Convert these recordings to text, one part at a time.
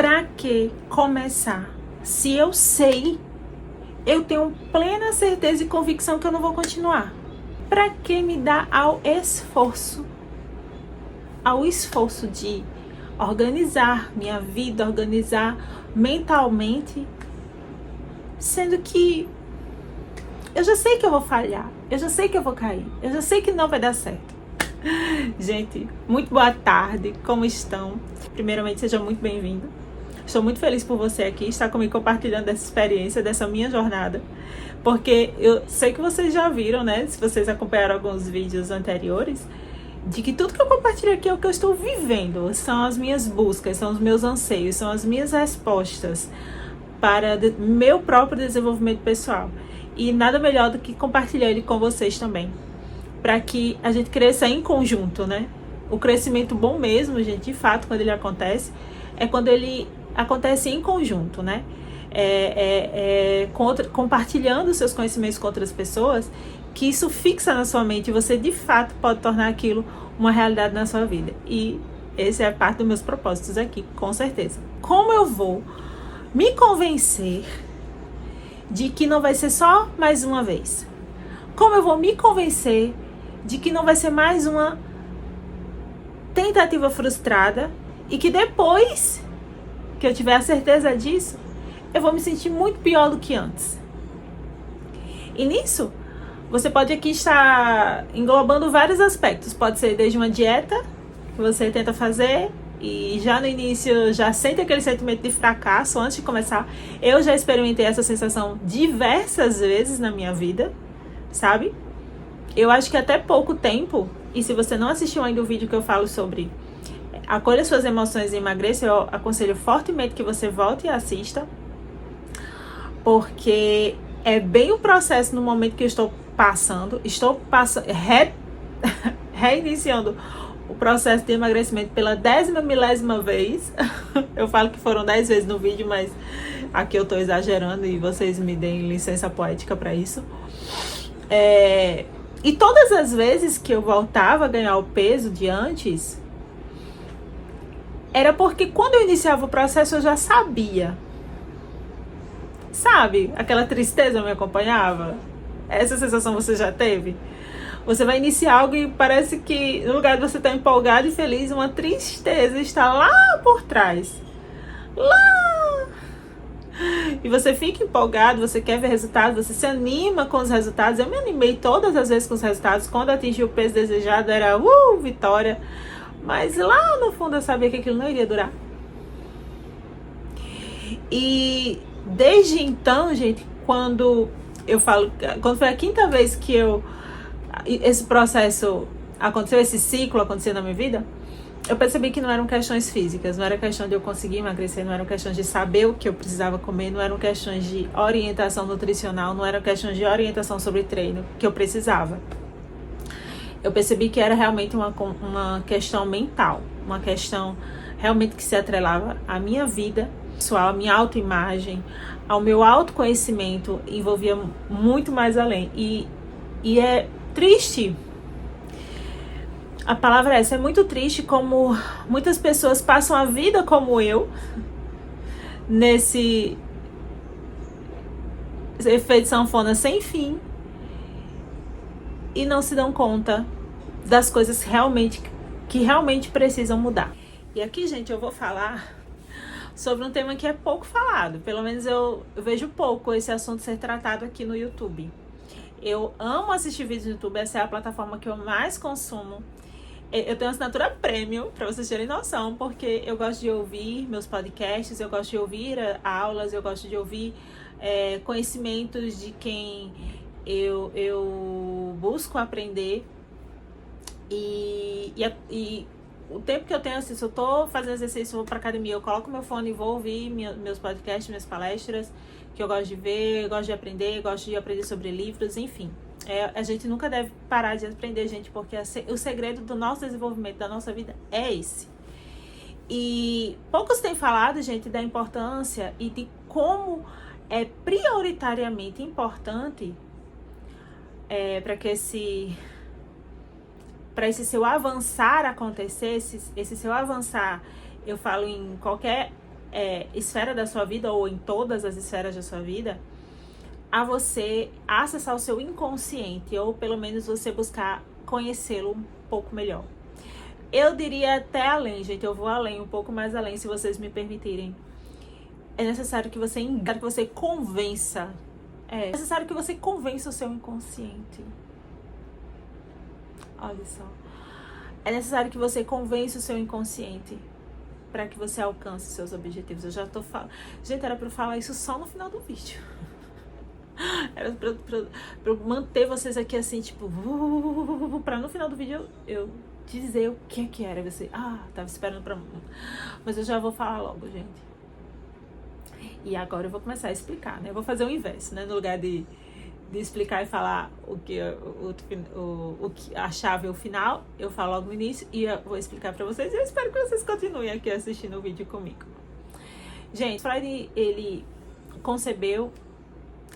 Pra que começar? Se eu sei, eu tenho plena certeza e convicção que eu não vou continuar. Pra que me dar ao esforço de organizar minha vida, organizar mentalmente, sendo que eu já sei que eu vou falhar, eu já sei que eu vou cair, eu já sei que não vai dar certo. Gente, muito boa tarde, como estão? Primeiramente, seja muito bem-vindo. Estou muito feliz por você aqui, estar comigo compartilhando dessa experiência, dessa minha jornada. Porque eu sei que vocês já viram, né? Se vocês acompanharam alguns vídeos anteriores, de que tudo que eu compartilho aqui é o que eu estou vivendo. São as minhas buscas, são os meus anseios, são as minhas respostas para meu próprio desenvolvimento pessoal. E nada melhor do que compartilhar ele com vocês também, para que a gente cresça em conjunto, né? O crescimento bom mesmo, gente, de fato, quando ele acontece, é quando ele acontece em conjunto, né? Compartilhando seus conhecimentos com outras pessoas, que isso fixa na sua mente e você, de fato, pode tornar aquilo uma realidade na sua vida. E esse é parte dos meus propósitos aqui, com certeza. Como eu vou me convencer de que não vai ser só mais uma vez? Como eu vou me convencer de que não vai ser mais uma tentativa frustrada e que depois que eu tiver a certeza disso, eu vou me sentir muito pior do que antes? E nisso, você pode aqui estar englobando vários aspectos. Pode ser desde uma dieta que você tenta fazer e já no início já sente aquele sentimento de fracasso antes de começar. Eu já experimentei essa sensação diversas vezes na minha vida, sabe? Eu acho que até pouco tempo, e se você não assistiu ainda o vídeo que eu falo sobre acolha suas emoções e emagreça, eu aconselho fortemente que você volte e assista, porque é bem o processo no momento que eu estou reiniciando o processo de emagrecimento pela 10ª milésima vez. Eu falo que foram 10 vezes no vídeo, mas aqui eu estou exagerando e vocês me deem licença poética para isso. E todas as vezes que eu voltava a ganhar o peso de antes, era porque quando eu iniciava o processo eu já sabia. Sabe? Aquela tristeza me acompanhava? Essa sensação você já teve? Você vai iniciar algo e parece que no lugar de você estar empolgado e feliz, uma tristeza está lá por trás. Lá! E você fica empolgado, você quer ver resultados, você se anima com os resultados. Eu me animei todas as vezes com os resultados. Quando atingi o peso desejado era vitória. Mas lá no fundo eu sabia que aquilo não iria durar. E desde então, gente, quando foi a 5ª vez que esse processo aconteceu, esse ciclo aconteceu na minha vida, eu percebi que não eram questões físicas, não era questão de eu conseguir emagrecer, não eram questões de saber o que eu precisava comer, não eram questões de orientação nutricional, não eram questões de orientação sobre treino que eu precisava. Eu percebi que era realmente uma questão mental, uma questão realmente que se atrelava à minha vida pessoal, à minha autoimagem, ao meu autoconhecimento, envolvia muito mais além. E é triste, a palavra é essa, é muito triste como muitas pessoas passam a vida como eu, nesse efeito sanfona sem fim, e não se dão conta das coisas que realmente precisam mudar. E aqui, gente, eu vou falar sobre um tema que é pouco falado. Pelo menos eu vejo pouco esse assunto ser tratado aqui no YouTube. Eu amo assistir vídeos no YouTube, essa é a plataforma que eu mais consumo. Eu tenho assinatura premium, para vocês terem noção, porque eu gosto de ouvir meus podcasts, eu gosto de ouvir aulas, eu gosto de ouvir conhecimentos de quem eu busco aprender. E o tempo que eu tenho, assim, se eu tô fazendo exercício, vou pra academia, eu coloco meu fone e vou ouvir meus podcasts, minhas palestras, que eu gosto de ver, eu gosto de aprender sobre livros, enfim. A gente nunca deve parar de aprender, gente, porque o segredo do nosso desenvolvimento, da nossa vida, é esse. E poucos têm falado, gente, da importância e de como é prioritariamente importante para esse seu avançar acontecer, esse seu avançar, eu falo em qualquer esfera da sua vida, ou em todas as esferas da sua vida, a você acessar o seu inconsciente, ou pelo menos você buscar conhecê-lo um pouco melhor. Eu diria até além, gente, eu vou além, um pouco mais além, se vocês me permitirem. É necessário que você convença. É necessário que você convença o seu inconsciente. Olha só. É necessário que você convença o seu inconsciente para que você alcance seus objetivos. Eu já tô falando. Gente, era pra eu falar isso só no final do vídeo. Era pra eu manter vocês aqui assim, tipo, pra no final do vídeo eu dizer o que era. Você, tava esperando pra. Mas eu já vou falar logo, gente. E agora eu vou começar a explicar, né? Eu vou fazer o inverso, né? No lugar de explicar e falar o que a chave é o final, eu falo logo no início e eu vou explicar pra vocês. E eu espero que vocês continuem aqui assistindo o vídeo comigo. Gente, Freud, ele concebeu...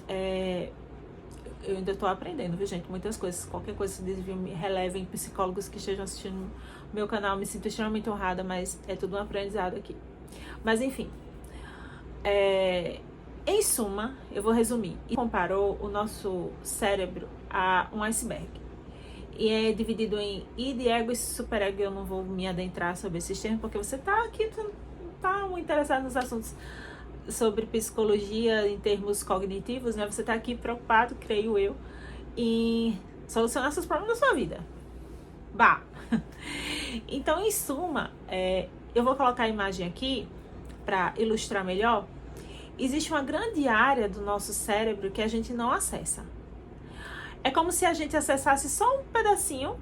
eu ainda tô aprendendo, viu, gente? Muitas coisas. Qualquer coisa que vocês me relevem, psicólogos que estejam assistindo o meu canal, me sinto extremamente honrada, mas é tudo um aprendizado aqui. Mas, enfim... em suma, eu vou resumir. E comparou o nosso cérebro a um iceberg. E é dividido em id, ego e superego. Eu não vou me adentrar sobre esses termos, porque você tá aqui, tá muito interessado nos assuntos sobre psicologia em termos cognitivos, né? Você tá aqui preocupado, creio eu, em solucionar seus problemas da sua vida. Bah! Então, em suma, eu vou colocar a imagem aqui para ilustrar melhor. Existe uma grande área do nosso cérebro que a gente não acessa. É como se a gente acessasse só um pedacinho,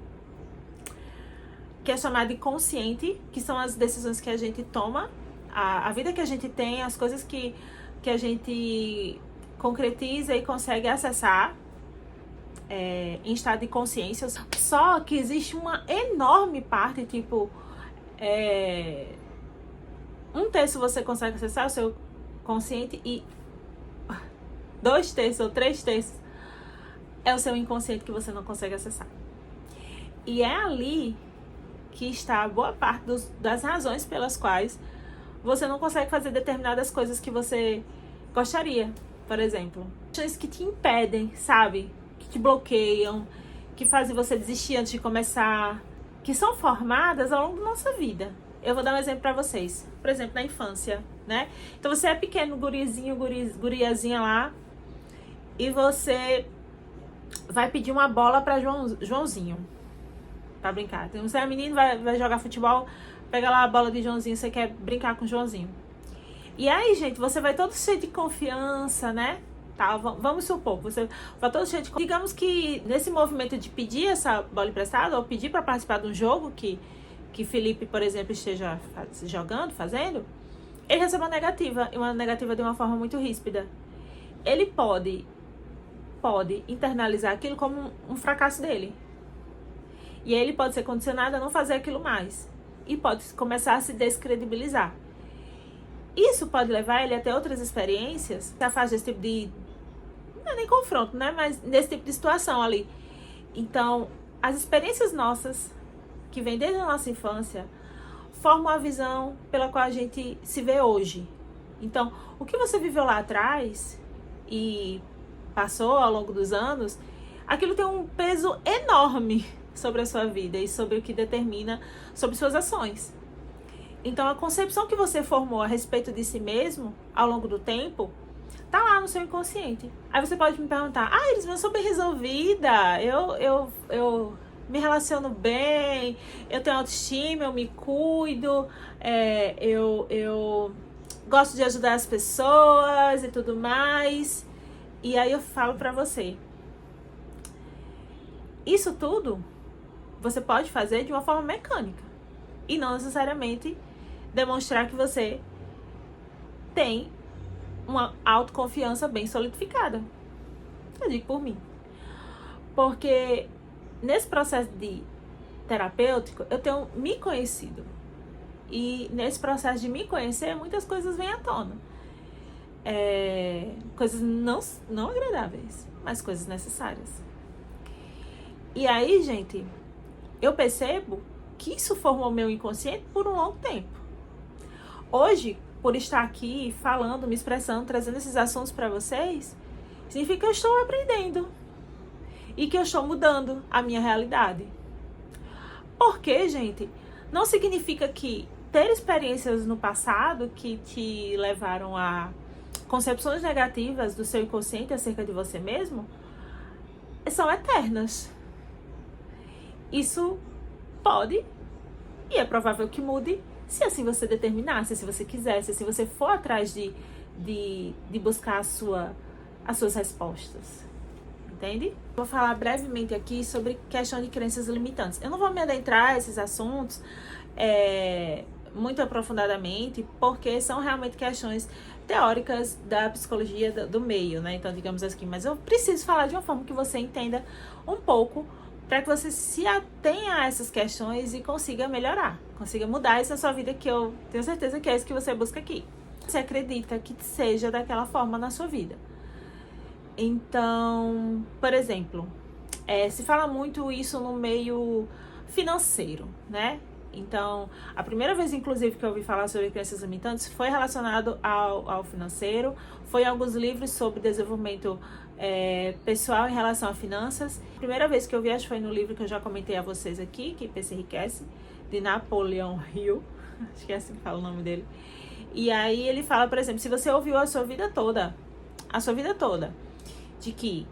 que é chamado de consciente, que são as decisões que a gente toma, a vida que a gente tem, as coisas que a gente concretiza e consegue acessar em estado de consciência. Só que existe uma enorme parte, tipo, 1/3 você consegue acessar o seu consciente e 2/3 ou 3/3 é o seu inconsciente que você não consegue acessar. E é ali que está boa parte das razões pelas quais você não consegue fazer determinadas coisas que você gostaria, por exemplo. Coisas que te impedem, sabe? Que te bloqueiam, que fazem você desistir antes de começar, que são formadas ao longo da nossa vida. Eu vou dar um exemplo pra vocês. Por exemplo, na infância, né? Então você é pequeno, gurizinho, guriazinha lá, e você vai pedir uma bola pra Joãozinho, pra brincar. Então você é menino, vai jogar futebol, pega lá a bola de Joãozinho, você quer brincar com o Joãozinho. E aí, gente, você vai todo cheio de confiança, né? Tá, vamos supor, você vai todo cheio de confiança. Digamos que nesse movimento de pedir essa bola emprestada, ou pedir pra participar de um jogo que Felipe, por exemplo, esteja jogando, fazendo, ele recebe uma negativa, e uma negativa de uma forma muito ríspida. Ele pode internalizar aquilo como um fracasso dele. E aí ele pode ser condicionado a não fazer aquilo mais. E pode começar a se descredibilizar. Isso pode levar ele a ter outras experiências que afastam desse tipo de... não é nem confronto, né? Mas desse tipo de situação ali. Então, as experiências nossas, que vem desde a nossa infância, formam a visão pela qual a gente se vê hoje. Então, o que você viveu lá atrás e passou ao longo dos anos, aquilo tem um peso enorme sobre a sua vida e sobre o que determina sobre suas ações. Então, a concepção que você formou a respeito de si mesmo ao longo do tempo tá lá no seu inconsciente. Aí você pode me perguntar: Iris, eu sou bem resolvida, eu me relaciono bem, eu tenho autoestima, eu me cuido, eu gosto de ajudar as pessoas e tudo mais. E aí eu falo pra você, isso tudo você pode fazer de uma forma mecânica e não necessariamente demonstrar que você tem uma autoconfiança bem solidificada. Eu digo por mim. Porque nesse processo de terapêutico, eu tenho me conhecido. E nesse processo de me conhecer, muitas coisas vêm à tona. Coisas não agradáveis, mas coisas necessárias. E aí, gente, eu percebo que isso formou meu inconsciente por um longo tempo. Hoje, por estar aqui falando, me expressando, trazendo esses assuntos para vocês, significa que eu estou aprendendo e que eu estou mudando a minha realidade. Porque, gente, não significa que ter experiências no passado que te levaram a concepções negativas do seu inconsciente acerca de você mesmo são eternas. Isso pode e é provável que mude se assim você determinar, se você quiser, se você for atrás de buscar as suas respostas. Entende? Vou falar brevemente aqui sobre questão de crenças limitantes. Eu não vou me adentrar a esses assuntos muito aprofundadamente, porque são realmente questões teóricas da psicologia do meio, né? Então, digamos assim, mas eu preciso falar de uma forma que você entenda um pouco, para que você se atenha a essas questões e consiga melhorar, consiga mudar isso na sua vida, que eu tenho certeza que é isso que você busca aqui. Você acredita que seja daquela forma na sua vida. Então, por exemplo, se fala muito isso no meio financeiro, né? Então, a primeira vez, inclusive, que eu ouvi falar sobre crenças limitantes foi relacionado ao financeiro, foi em alguns livros sobre desenvolvimento pessoal em relação a finanças. A primeira vez que eu vi, acho que foi no livro que eu já comentei a vocês aqui, que PC Enriquece, de Napoleon Hill, acho que é assim que fala o nome dele. E aí ele fala, por exemplo, se você ouviu a sua vida toda, de que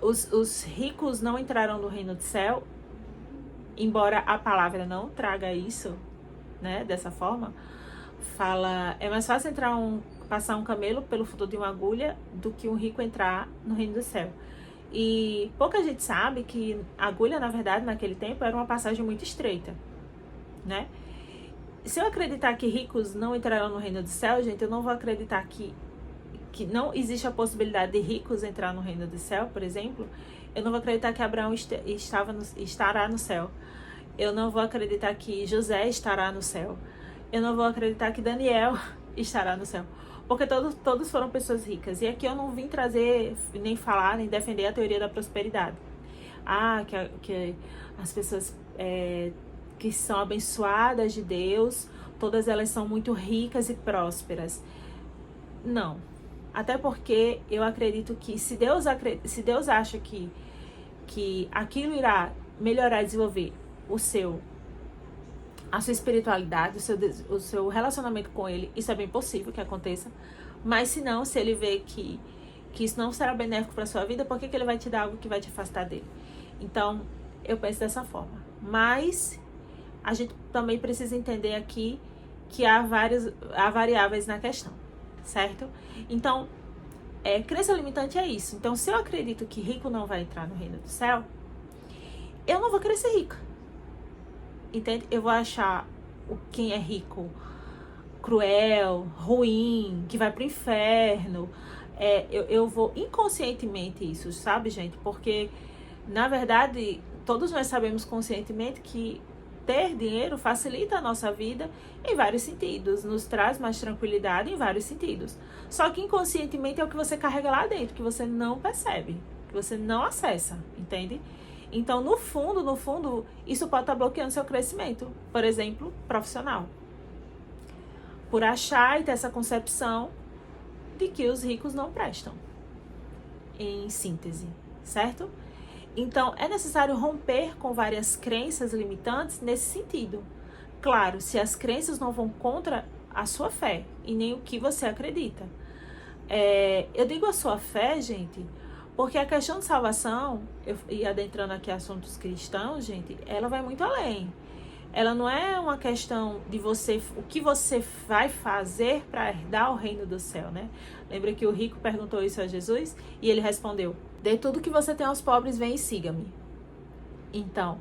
os ricos não entrarão no reino do céu, embora a palavra não traga isso, né, dessa forma, fala, é mais fácil passar um camelo pelo fundo de uma agulha do que um rico entrar no reino do céu. E pouca gente sabe que a agulha, na verdade, naquele tempo, era uma passagem muito estreita, né? Se eu acreditar que ricos não entrarão no reino do céu, gente, eu não vou acreditar que não existe a possibilidade de ricos entrar no reino do céu, por exemplo. Eu não vou acreditar que Abraão estará no céu. Eu não vou acreditar que José estará no céu. Eu não vou acreditar que Daniel estará no céu. Porque todos foram pessoas ricas. E aqui eu não vim trazer, nem falar, nem defender a teoria da prosperidade. Que as pessoas que são abençoadas de Deus, todas elas são muito ricas e prósperas. Não. Até porque eu acredito que se Deus acha que aquilo irá melhorar e desenvolver a sua espiritualidade, o seu relacionamento com Ele, isso é bem possível que aconteça. Mas se não, se Ele vê que isso não será benéfico para a sua vida, por que Ele vai te dar algo que vai te afastar dele? Então, eu penso dessa forma. Mas a gente também precisa entender aqui que há variáveis na questão, certo? Então, crença limitante é isso. Então, se eu acredito que rico não vai entrar no reino do céu, eu não vou querer ser rica. Entende? Eu vou achar quem é rico cruel, ruim, que vai pro inferno. Eu vou inconscientemente isso, sabe, gente? Porque, na verdade, todos nós sabemos conscientemente que ter dinheiro facilita a nossa vida em vários sentidos, nos traz mais tranquilidade em vários sentidos. Só que inconscientemente é o que você carrega lá dentro, que você não percebe, que você não acessa, entende? Então, no fundo, isso pode estar bloqueando seu crescimento, por exemplo, profissional. Por achar e ter essa concepção de que os ricos não prestam, em síntese, certo? Então, é necessário romper com várias crenças limitantes nesse sentido. Claro, se as crenças não vão contra a sua fé e nem o que você acredita. Eu digo a sua fé, gente, porque a questão de salvação, e adentrando aqui assuntos cristãos, gente, ela vai muito além. Ela não é uma questão de o que você vai fazer para herdar o reino do céu, né? Lembra que o rico perguntou isso a Jesus e ele respondeu: dê tudo que você tem aos pobres, vem e siga-me. Então,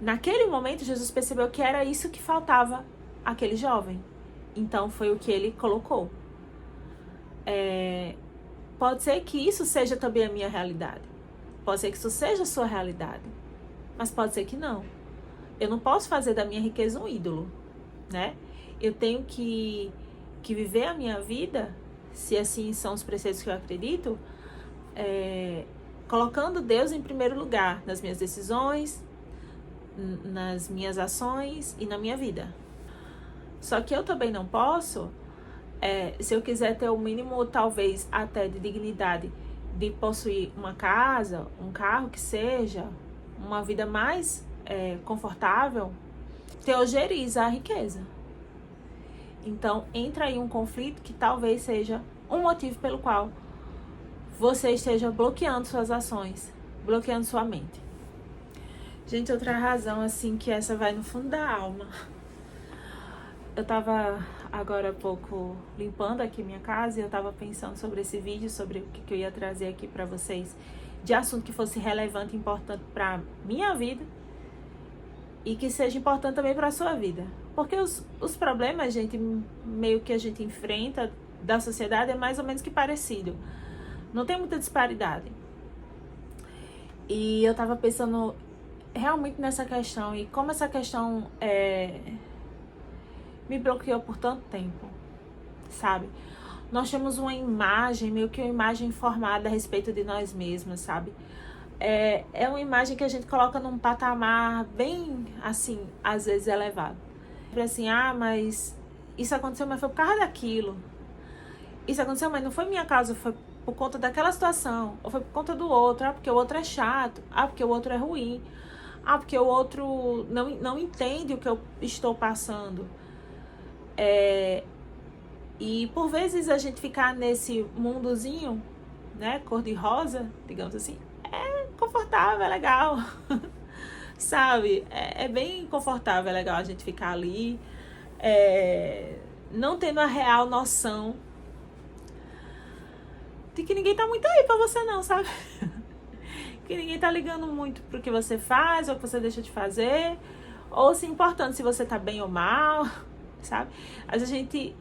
naquele momento, Jesus percebeu que era isso que faltava àquele jovem. Então, foi o que ele colocou. Pode ser que isso seja também a minha realidade. Pode ser que isso seja a sua realidade. Mas pode ser que não. Eu não posso fazer da minha riqueza um ídolo, né? Eu tenho que viver a minha vida, se assim são os preceitos que eu acredito, colocando Deus em primeiro lugar nas minhas decisões, nas minhas ações e na minha vida. Só que eu também não posso, se eu quiser ter o mínimo, talvez até de dignidade, de possuir uma casa, um carro que seja, uma vida mais confortável, teoriza a riqueza. Então, entra aí um conflito que talvez seja um motivo pelo qual você esteja bloqueando suas ações, bloqueando sua mente. Gente, outra razão, assim, que essa vai no fundo da alma. Eu tava agora há pouco limpando aqui minha casa e eu tava pensando sobre esse vídeo, sobre o que eu ia trazer aqui pra vocês, de assunto que fosse relevante e importante pra minha vida e que seja importante também pra sua vida. Porque os problemas, gente, meio que a gente enfrenta da sociedade é mais ou menos que parecido. Não tem muita disparidade. E eu tava pensando realmente nessa questão e como essa questão me bloqueou por tanto tempo, sabe? Nós temos uma imagem, meio que uma imagem formada a respeito de nós mesmos, sabe? É uma imagem que a gente coloca num patamar bem, assim, às vezes elevado. Assim, mas isso aconteceu, mas foi por causa daquilo. Isso aconteceu, mas não foi minha causa, foi por conta daquela situação. Ou foi por conta do outro. Porque o outro é chato. Porque o outro é ruim. Porque o outro não entende o que eu estou passando. E por vezes a gente ficar nesse mundozinho, né, cor-de-rosa, digamos assim, é confortável, é legal. Sabe? É bem confortável, é legal a gente ficar ali, não tendo a real noção de que ninguém tá muito aí pra você não, sabe? Que ninguém tá ligando muito pro que você faz ou que você deixa de fazer, ou se importando se você tá bem ou mal, sabe? Às vezes a gente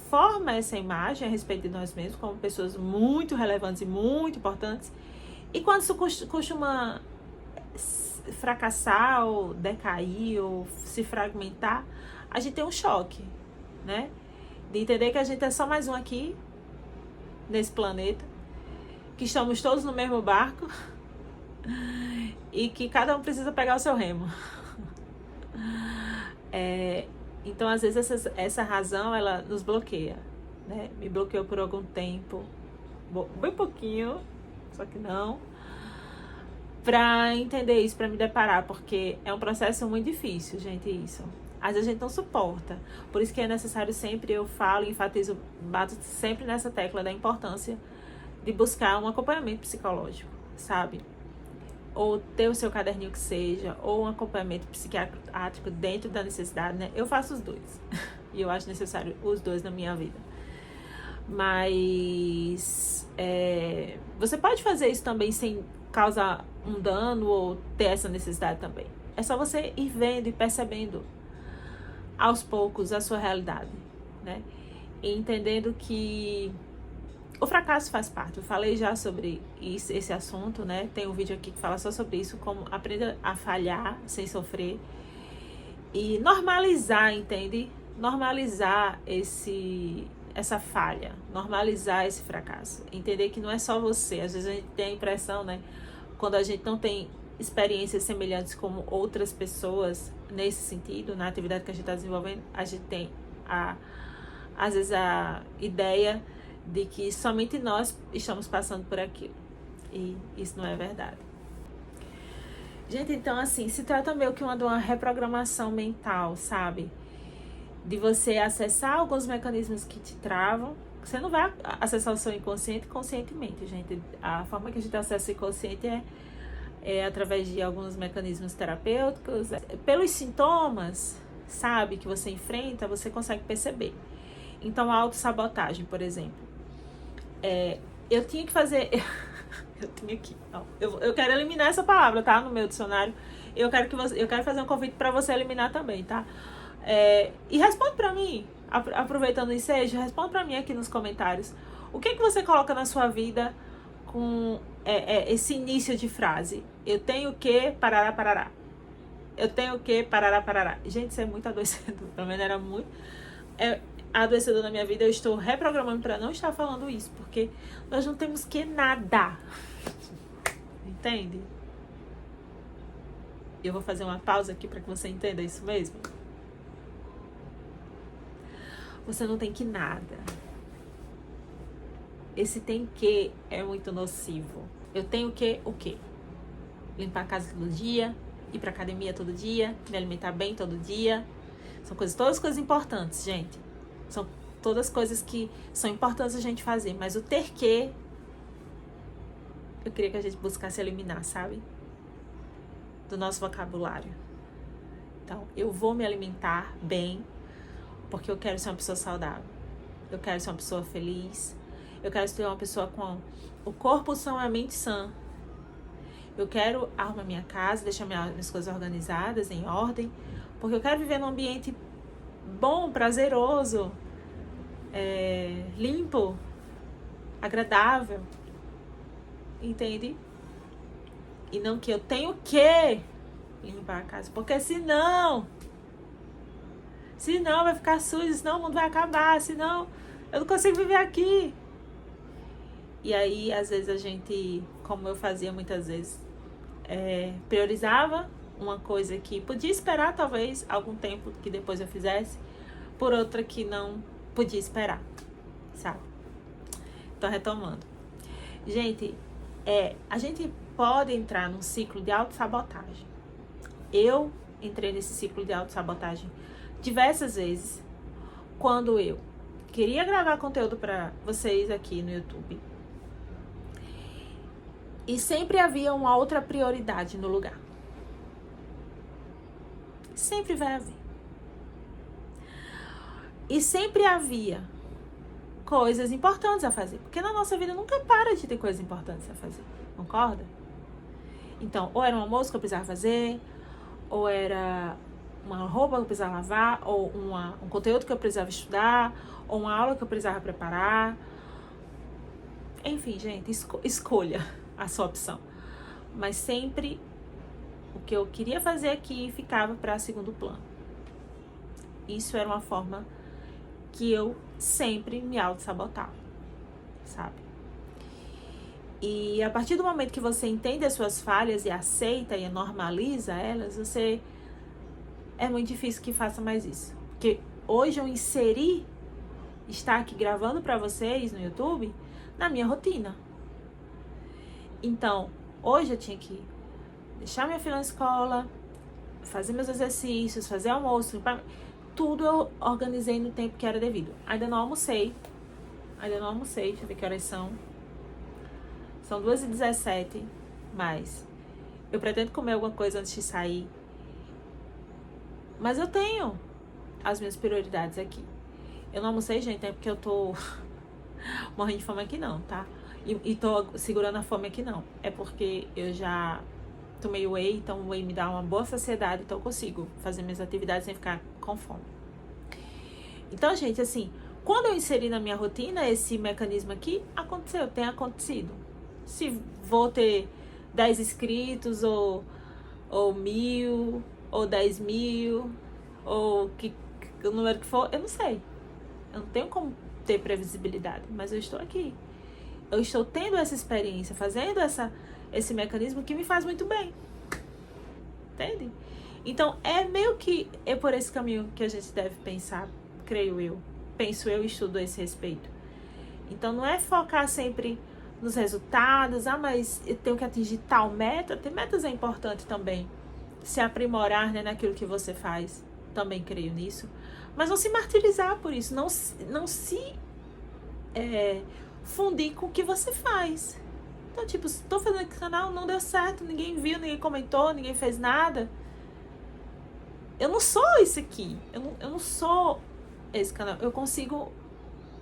forma essa imagem a respeito de nós mesmos como pessoas muito relevantes e muito importantes, e quando isso costuma fracassar ou decair ou se fragmentar, a gente tem um choque, né? De entender que a gente é só mais um aqui nesse planeta, que estamos todos no mesmo barco e que cada um precisa pegar o seu remo. Então, às vezes, essa razão, ela nos bloqueia, né? Me bloqueou por algum tempo, bem pouquinho, só que não, pra entender isso, pra me deparar, porque é um processo muito difícil, gente, isso. Às vezes a gente não suporta, por isso que é necessário sempre, eu falo, enfatizo, bato sempre nessa tecla da importância de buscar um acompanhamento psicológico, sabe? Ou ter o seu caderninho que seja, ou um acompanhamento psiquiátrico dentro da necessidade, né? Eu faço os dois, e eu acho necessário os dois na minha vida. Mas você pode fazer isso também sem causar um dano ou ter essa necessidade também. É só você ir vendo e percebendo aos poucos a sua realidade, né? E entendendo que o fracasso faz parte. Eu falei já sobre esse assunto, né? Tem um vídeo aqui que fala só sobre isso, como aprender a falhar sem sofrer e normalizar, entende? Normalizar essa falha, normalizar esse fracasso, entender que não é só você. Às vezes a gente tem a impressão, né, quando a gente não tem experiências semelhantes como outras pessoas nesse sentido, na atividade que a gente está desenvolvendo, a gente tem às vezes a ideia de que somente nós estamos passando por aquilo, e isso não é verdade. Gente, então assim, se trata meio que de uma reprogramação mental, sabe? De você acessar alguns mecanismos que te travam. Você não vai acessar o seu inconsciente conscientemente, gente. A forma que a gente acessa o inconsciente é através de alguns mecanismos terapêuticos. Pelos sintomas, sabe, que você enfrenta, você consegue perceber. Então, a autossabotagem, por exemplo. Eu tinha que fazer... Eu quero eliminar essa palavra, tá? No meu dicionário. Eu quero fazer um convite para você eliminar também, tá? E responde pra mim, aproveitando o ensejo, responde pra mim aqui nos comentários. O que você coloca na sua vida com esse início de frase? Eu tenho que parará, parará. Eu tenho que parará, parará. Gente, isso é muito adoecedor. Pelo menos era muito adoecedor na minha vida. Eu estou reprogramando pra não estar falando isso, porque nós não temos que nada. Entende? Eu vou fazer uma pausa aqui pra que você entenda isso mesmo. Você não tem que nada. Esse tem que é muito nocivo. Eu tenho que o quê? Limpar a casa todo dia, ir pra academia todo dia, me alimentar bem todo dia. São todas coisas importantes, gente. São todas coisas que são importantes a gente fazer. Mas o ter que, eu queria que a gente buscasse eliminar, sabe? Do nosso vocabulário. Então, eu vou me alimentar bem, porque eu quero ser uma pessoa saudável. Eu quero ser uma pessoa feliz. Eu quero ser uma pessoa com o corpo são e a mente sã. Eu quero arrumar minha casa, deixar minhas coisas organizadas, em ordem, porque eu quero viver num ambiente bom, prazeroso, limpo, agradável. Entende? E não que eu tenho que limpar a casa, porque senão vai ficar sujo, senão o mundo vai acabar, senão eu não consigo viver aqui. E aí, às vezes, a gente, como eu fazia muitas vezes, priorizava uma coisa que podia esperar, talvez, algum tempo que depois eu fizesse, por outra que não podia esperar, sabe? Então, retomando. Gente, a gente pode entrar num ciclo de autossabotagem. Eu entrei nesse ciclo de autossabotagem diversas vezes, quando eu queria gravar conteúdo para vocês aqui no YouTube. E sempre havia uma outra prioridade no lugar. Sempre vai haver. E sempre havia coisas importantes a fazer. Porque na nossa vida nunca para de ter coisas importantes a fazer. Concorda? Então, ou era um almoço que eu precisava fazer, ou era uma roupa que eu precisava lavar, ou um conteúdo que eu precisava estudar, ou uma aula que eu precisava preparar. Enfim, gente, escolha a sua opção. Mas sempre o que eu queria fazer aqui ficava para segundo plano. Isso era uma forma que eu sempre me auto-sabotava, sabe? E a partir do momento que você entende as suas falhas e aceita e normaliza elas, é muito difícil que faça mais isso. Porque hoje eu inseri estar aqui gravando para vocês no YouTube na minha rotina. Então, hoje eu tinha que deixar minha filha na escola, fazer meus exercícios, fazer almoço, tudo eu organizei no tempo que era devido. Ainda não almocei, deixa eu ver que horas são. São 2h17, mas eu pretendo comer alguma coisa antes de sair. Mas eu tenho as minhas prioridades aqui. Eu não almocei, gente, é porque eu tô morrendo de fome aqui não, tá? E tô segurando a fome aqui não. É porque eu já tomei whey, então o whey me dá uma boa saciedade, então eu consigo fazer minhas atividades sem ficar com fome. Então, gente, assim, quando eu inseri na minha rotina esse mecanismo aqui, tem acontecido. Se vou ter 10 inscritos, ou 1.000, ou 10.000, ou o número que for, eu não sei. Eu não tenho como ter previsibilidade, mas eu estou aqui. Eu estou tendo essa experiência, fazendo esse mecanismo que me faz muito bem. Entende? Então, é meio que por esse caminho que a gente deve pensar, creio eu. Penso eu e estudo a esse respeito. Então, não é focar sempre nos resultados. Mas eu tenho que atingir tal meta. Ter metas é importante também. Se aprimorar, né, naquilo que você faz. Também creio nisso. Mas não se martirizar por isso. Não se fundir com o que você faz. Então, tipo, se tô fazendo aqui canal, não deu certo, ninguém viu, ninguém comentou, ninguém fez nada. Eu não sou isso aqui. Eu não sou esse canal. Eu consigo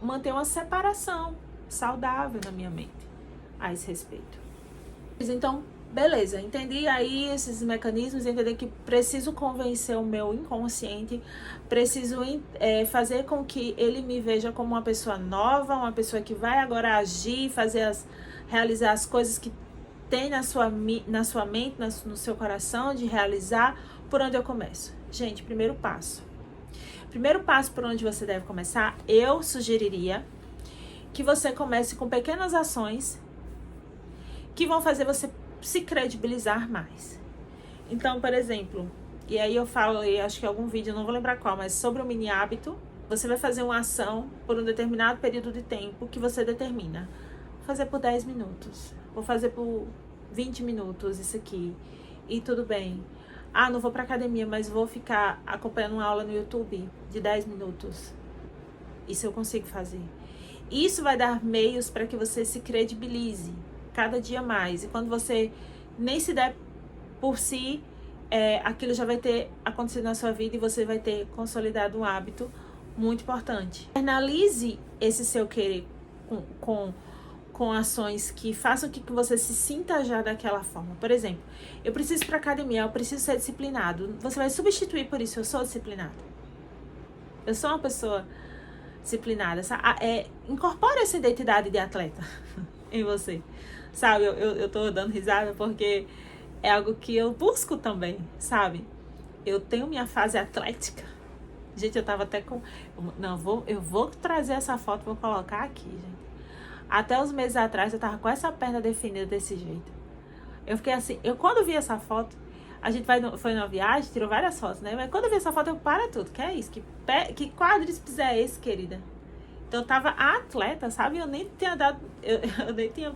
manter uma separação saudável na minha mente a esse respeito. Então, beleza, entendi aí esses mecanismos, entender que preciso convencer o meu inconsciente, preciso fazer com que ele me veja como uma pessoa nova, uma pessoa que vai agora agir, realizar as coisas que tem na sua mente, no seu coração, de realizar. Por onde eu começo? Gente, primeiro passo por onde você deve começar, eu sugeriria que você comece com pequenas ações que vão fazer você se credibilizar mais. Então, por exemplo, e aí eu falo, e acho que em algum vídeo, eu não vou lembrar qual, mas sobre o mini hábito, Você vai fazer uma ação por um determinado período de tempo que você determina. Vou fazer por 10 minutos. Vou fazer por 20 minutos isso aqui. E tudo bem. Ah, não vou pra academia, mas vou ficar acompanhando uma aula no YouTube de 10 minutos. Isso eu consigo fazer. Isso vai dar meios para que você se credibilize cada dia mais. E quando você nem se der por si, aquilo já vai ter acontecido na sua vida e você vai ter consolidado um hábito muito importante. Internalize esse seu querer com ações que façam que você se sinta já daquela forma. Por exemplo, eu preciso ir para academia, eu preciso ser disciplinado. Você vai substituir por isso, eu sou disciplinado. Eu sou uma pessoa disciplinada. Incorpore essa identidade de atleta em você. Sabe, eu tô dando risada porque é algo que eu busco também, sabe? Eu tenho minha fase atlética. Gente, eu tava até com... Não, eu vou trazer essa foto, vou colocar aqui, gente. Até uns meses atrás, eu tava com essa perna definida desse jeito. Eu fiquei assim... Quando vi essa foto, a gente foi numa viagem, tirou várias fotos, né? Mas quando eu vi essa foto, eu para tudo. Que é isso? Que quadríceps é esse, querida? Então, eu tava atleta, sabe? Eu nem tinha dado... Eu nem tinha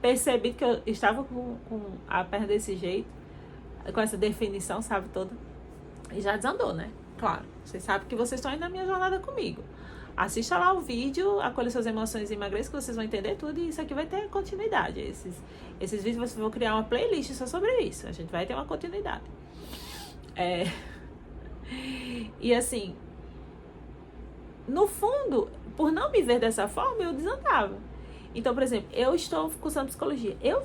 percebido que eu estava com a perna desse jeito. Com essa definição, sabe, toda. E já desandou, né? Claro. Vocês sabem que vocês estão indo na minha jornada comigo. Assista lá o vídeo, acolha suas emoções e emagreça, que vocês vão entender tudo. E isso aqui vai ter continuidade. Esses vídeos vocês vão criar uma playlist só sobre isso. A gente vai ter uma continuidade. E assim, no fundo, por não me ver dessa forma, eu desandava. Então, por exemplo, eu estou cursando psicologia. Eu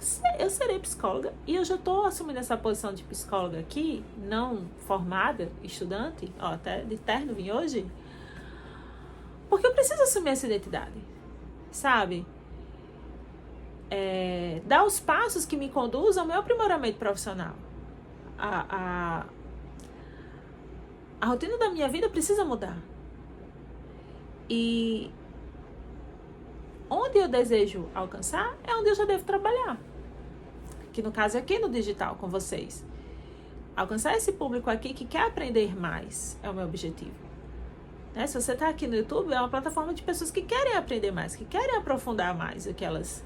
serei psicóloga e eu já estou assumindo essa posição de psicóloga aqui, não formada, estudante, até de terno vim hoje, porque eu preciso assumir essa identidade, sabe? Dar os passos que me conduzam ao meu aprimoramento profissional. A rotina da minha vida precisa mudar. E onde eu desejo alcançar é onde eu já devo trabalhar. Que no caso é aqui no digital com vocês. Alcançar esse público aqui que quer aprender mais é o meu objetivo. Né? Se você está aqui no YouTube, é uma plataforma de pessoas que querem aprender mais, que querem aprofundar mais o que elas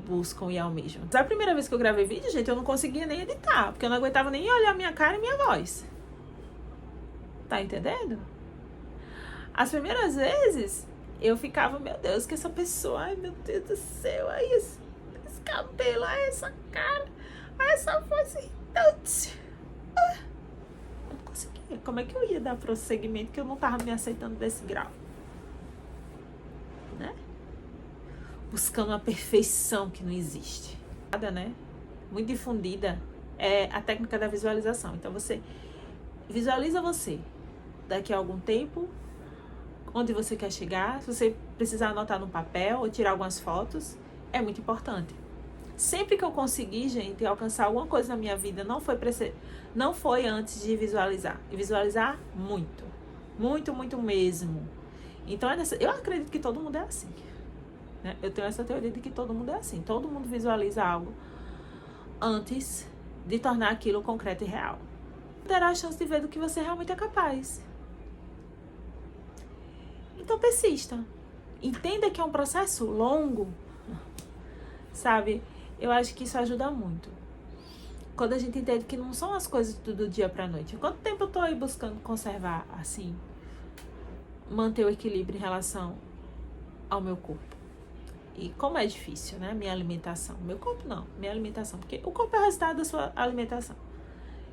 buscam e almejam. A primeira vez que eu gravei vídeo, gente, eu não conseguia nem editar, porque eu não aguentava nem olhar minha cara e minha voz. Tá entendendo? As primeiras vezes, eu ficava, meu Deus, que essa pessoa, ai meu Deus do céu, ai esse cabelo, ai essa cara, ai essa voz irritante. Eu não conseguia. Como é que eu ia dar prosseguimento que eu não tava me aceitando desse grau? Né? Buscando uma perfeição que não existe. Nada, né? Muito difundida é a técnica da visualização. Então você visualiza você daqui a algum tempo, onde você quer chegar. Se você precisar anotar no papel ou tirar algumas fotos, é muito importante. Sempre que eu conseguir, gente, alcançar alguma coisa na minha vida, não foi antes de visualizar. E visualizar muito. Muito, muito mesmo. Então, eu acredito que todo mundo é assim. Né? Eu tenho essa teoria de que todo mundo é assim. Todo mundo visualiza algo antes de tornar aquilo concreto e real. Terá a chance de ver do que você realmente é capaz. Então persista. Entenda que é um processo longo, sabe? Eu acho que isso ajuda muito. Quando a gente entende que não são as coisas do dia pra noite. Quanto tempo eu tô aí buscando conservar, assim, manter o equilíbrio em relação ao meu corpo? E como é difícil, né? Minha alimentação. Meu corpo não, minha alimentação. Porque o corpo é o resultado da sua alimentação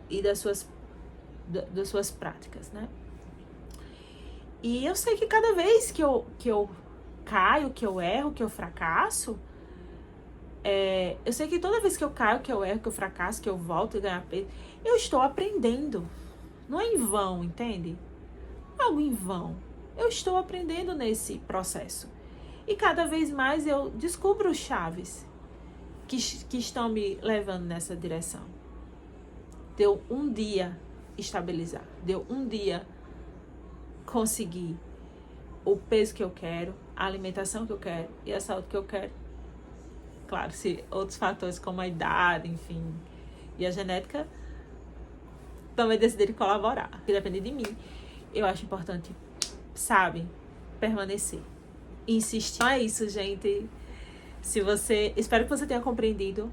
e das suas práticas, né? E eu sei que cada vez que eu caio, que eu erro, que eu fracasso, eu sei que toda vez que eu caio, que eu erro, que eu fracasso, que eu volto e ganho peso, eu estou aprendendo. Não é em vão, entende? Não é algo em vão. Eu estou aprendendo nesse processo. E cada vez mais eu descubro os chaves que estão me levando nessa direção. Deu um dia estabilizar. Deu um dia conseguir o peso que eu quero, a alimentação que eu quero e a saúde que eu quero. Claro, se outros fatores como a idade, enfim, e a genética também decidirem colaborar. Que depende de mim. Eu acho importante, sabe, permanecer. Insistir. Então é isso, gente. Espero que você tenha compreendido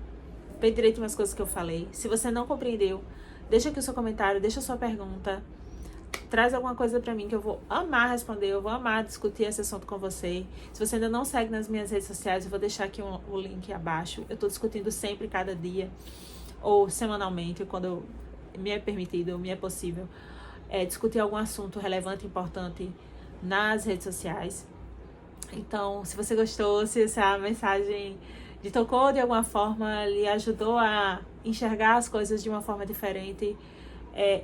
bem direito umas coisas que eu falei. Se você não compreendeu, deixa aqui o seu comentário, deixa a sua pergunta. Traz alguma coisa pra mim que eu vou amar responder, eu vou amar discutir esse assunto com você. Se você ainda não segue nas minhas redes sociais, eu vou deixar aqui o link abaixo. Eu tô discutindo sempre, cada dia, ou semanalmente, quando me é permitido, me é possível, discutir algum assunto relevante, importante nas redes sociais. Então, se você gostou, se essa mensagem lhe tocou de alguma forma, lhe ajudou a enxergar as coisas de uma forma diferente,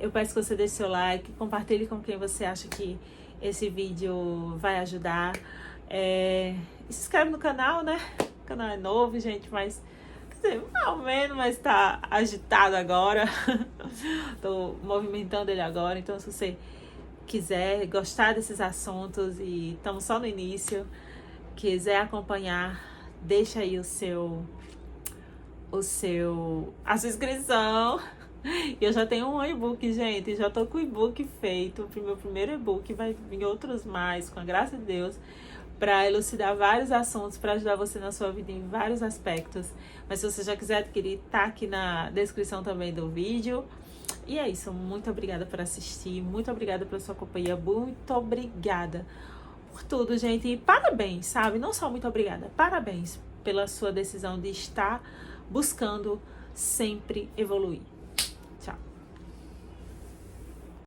eu peço que você deixe seu like, compartilhe com quem você acha que esse vídeo vai ajudar. E se inscreve no canal, né? O canal é novo, gente, mas quer dizer, mais ou menos, mas tá agitado agora. Tô movimentando ele agora, então se você quiser gostar desses assuntos e estamos só no início, quiser acompanhar, deixa aí a sua inscrição. E eu já tenho um e-book, gente, já tô com o e-book feito, o meu primeiro e-book, vai vir outros mais, com a graça de Deus, para elucidar vários assuntos, para ajudar você na sua vida em vários aspectos. Mas se você já quiser adquirir, tá aqui na descrição também do vídeo. E é isso, muito obrigada por assistir, muito obrigada pela sua companhia, muito obrigada por tudo, gente. E parabéns, sabe? Não só muito obrigada, parabéns pela sua decisão de estar buscando sempre evoluir.